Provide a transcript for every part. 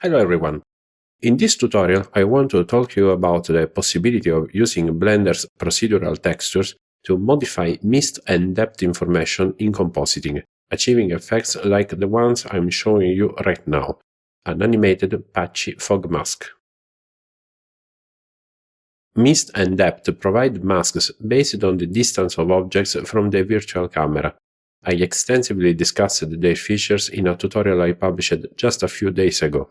Hello everyone. In this tutorial, I want to talk to you about the possibility of using Blender's procedural textures to modify mist and depth information in compositing, achieving effects like the ones I'm showing you right now, an animated patchy fog mask. Mist and depth provide masks based on the distance of objects from the virtual camera. I extensively discussed their features in a tutorial I published just a few days ago.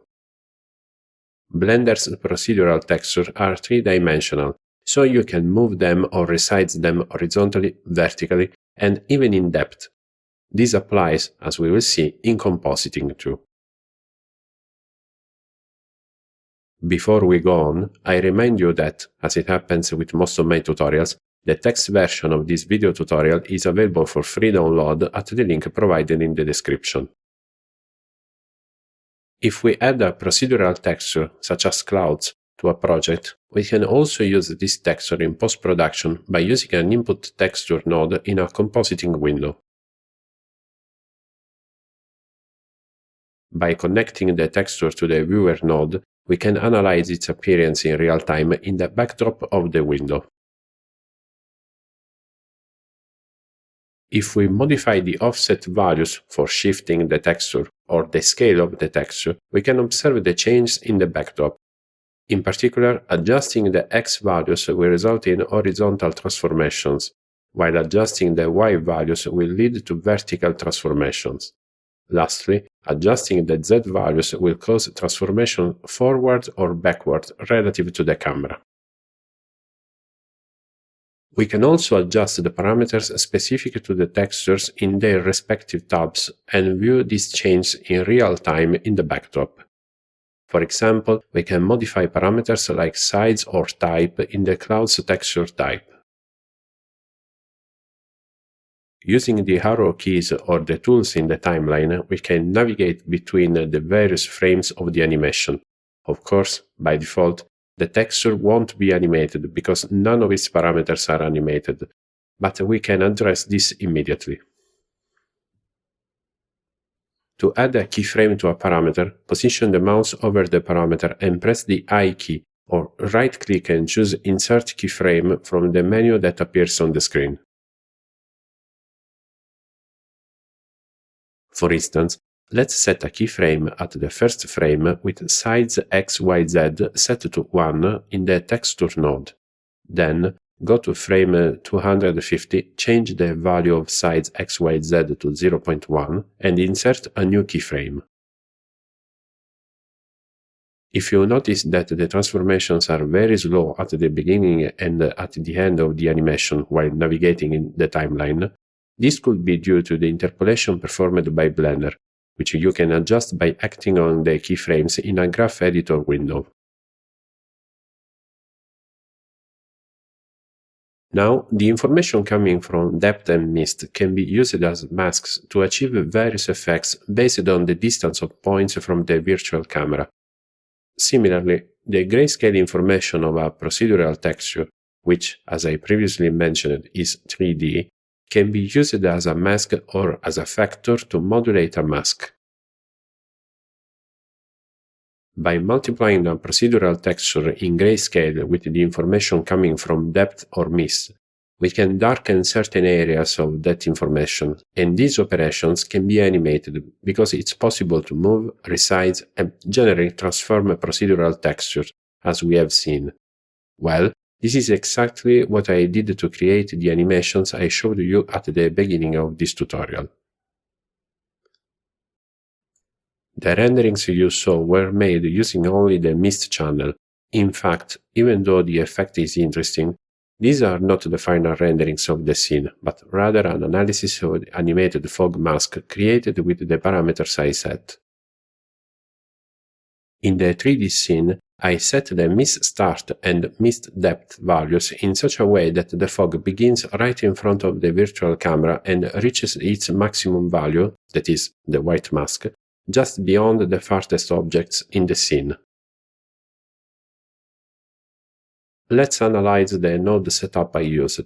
Blender's procedural textures are three-dimensional, so you can move them or resize them horizontally, vertically, and even in depth. This applies, as we will see, in compositing too. Before we go on, I remind you that, as it happens with most of my tutorials, the text version of this video tutorial is available for free download at the link provided in the description. If we add a procedural texture, such as clouds, to a project, we can also use this texture in post-production by using an input texture node in a compositing window. By connecting the texture to the viewer node, we can analyze its appearance in real time in the backdrop of the window. If we modify the offset values for shifting the texture or the scale of the texture, we can observe the change in the backdrop. In particular, adjusting the X values will result in horizontal transformations, while adjusting the Y values will lead to vertical transformations. Lastly, adjusting the Z values will cause transformation forward or backward relative to the camera. We can also adjust the parameters specific to the textures in their respective tabs and view this change in real time in the backdrop. For example, we can modify parameters like size or type in the cloud's texture type. Using the arrow keys or the tools in the timeline, we can navigate between the various frames of the animation. Of course, by default, the texture won't be animated because none of its parameters are animated, but we can address this immediately. To add a keyframe to a parameter, position the mouse over the parameter and press the I key, or right-click and choose Insert Keyframe from the menu that appears on the screen. For instance, let's set a keyframe at the first frame with size XYZ set to 1 in the texture node. Then, go to frame 250, change the value of size XYZ to 0.1 and insert a new keyframe. If you notice that the transformations are very slow at the beginning and at the end of the animation while navigating in the timeline, this could be due to the interpolation performed by Blender, which you can adjust by acting on the keyframes in a graph editor window. Now, the information coming from depth and mist can be used as masks to achieve various effects based on the distance of points from the virtual camera. Similarly, the grayscale information of a procedural texture, which, as I previously mentioned, is 3D, can be used as a mask or as a factor to modulate a mask. By multiplying a procedural texture in grayscale with the information coming from depth or mist, we can darken certain areas of that information, and these operations can be animated because it's possible to move, resize, and generate transform procedural textures, as we have seen. Well, this is exactly what I did to create the animations I showed you at the beginning of this tutorial. The renderings you saw were made using only the mist channel. In fact, even though the effect is interesting, these are not the final renderings of the scene, but rather an analysis of the animated fog mask created with the parameters I set. In the 3D scene, I set the mist start and mist depth values in such a way that the fog begins right in front of the virtual camera and reaches its maximum value, that is, the white mask, just beyond the farthest objects in the scene. Let's analyze the node setup I used.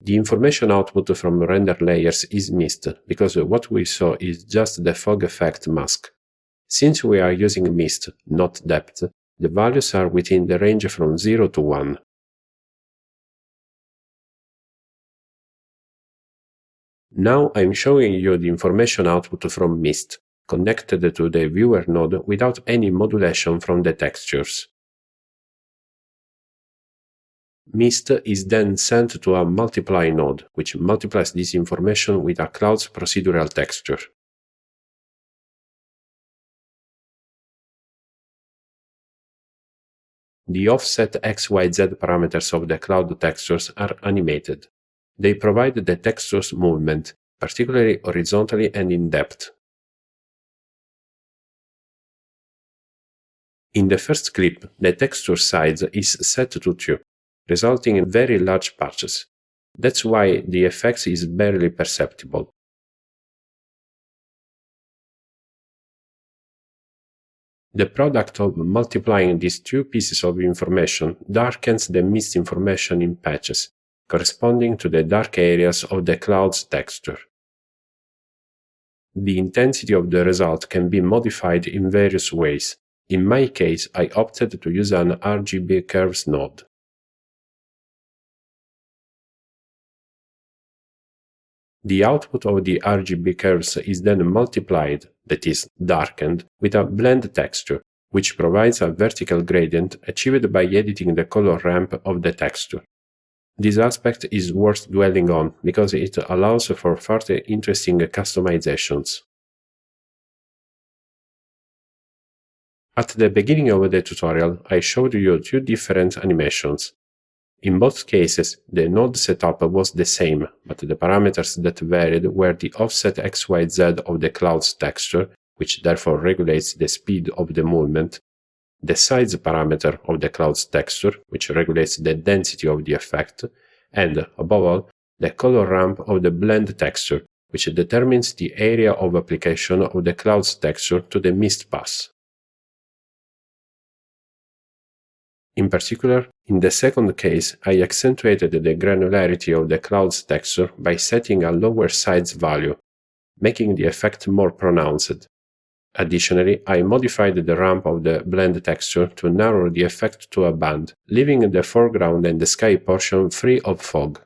The information output from render layers is mist, because what we saw is just the fog effect mask. Since we are using mist, not depth, the values are within the range from 0 to 1. Now I'm showing you the information output from mist, connected to the viewer node without any modulation from the textures. Mist is then sent to a multiply node, which multiplies this information with a cloud's procedural texture. The offset XYZ parameters of the cloud textures are animated. They provide the texture's movement, particularly horizontally and in depth. In the first clip, the texture size is set to 2, resulting in very large patches. That's why the effect is barely perceptible. The product of multiplying these two pieces of information darkens the mist information in patches, corresponding to the dark areas of the cloud's texture. The intensity of the result can be modified in various ways. In my case, I opted to use an RGB curves node. The output of the RGB curves is then multiplied, that is, darkened, with a blend texture, which provides a vertical gradient achieved by editing the color ramp of the texture. This aspect is worth dwelling on because it allows for further interesting customizations. At the beginning of the tutorial, I showed you two different animations. In both cases, the node setup was the same, but the parameters that varied were the offset XYZ of the cloud's texture, which therefore regulates the speed of the movement, the size parameter of the cloud's texture, which regulates the density of the effect, and, above all, the color ramp of the blend texture, which determines the area of application of the cloud's texture to the mist pass. In particular, in the second case, I accentuated the granularity of the cloud's texture by setting a lower size value, making the effect more pronounced. Additionally, I modified the ramp of the blend texture to narrow the effect to a band, leaving the foreground and the sky portion free of fog.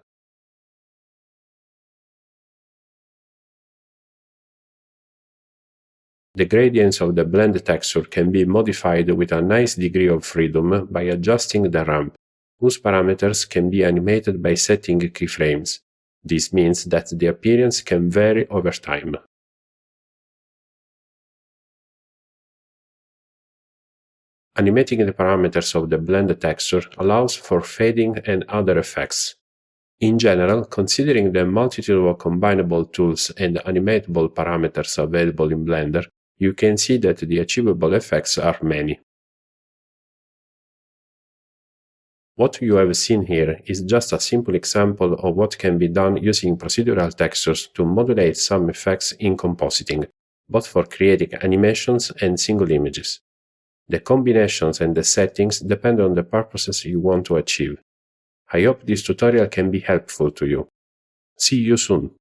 The gradients of the blend texture can be modified with a nice degree of freedom by adjusting the ramp, whose parameters can be animated by setting keyframes. This means that the appearance can vary over time. Animating the parameters of the blend texture allows for fading and other effects. In general, considering the multitude of combinable tools and animatable parameters available in Blender, you can see that the achievable effects are many. What you have seen here is just a simple example of what can be done using procedural textures to modulate some effects in compositing, both for creating animations and single images. The combinations and the settings depend on the purposes you want to achieve. I hope this tutorial can be helpful to you. See you soon!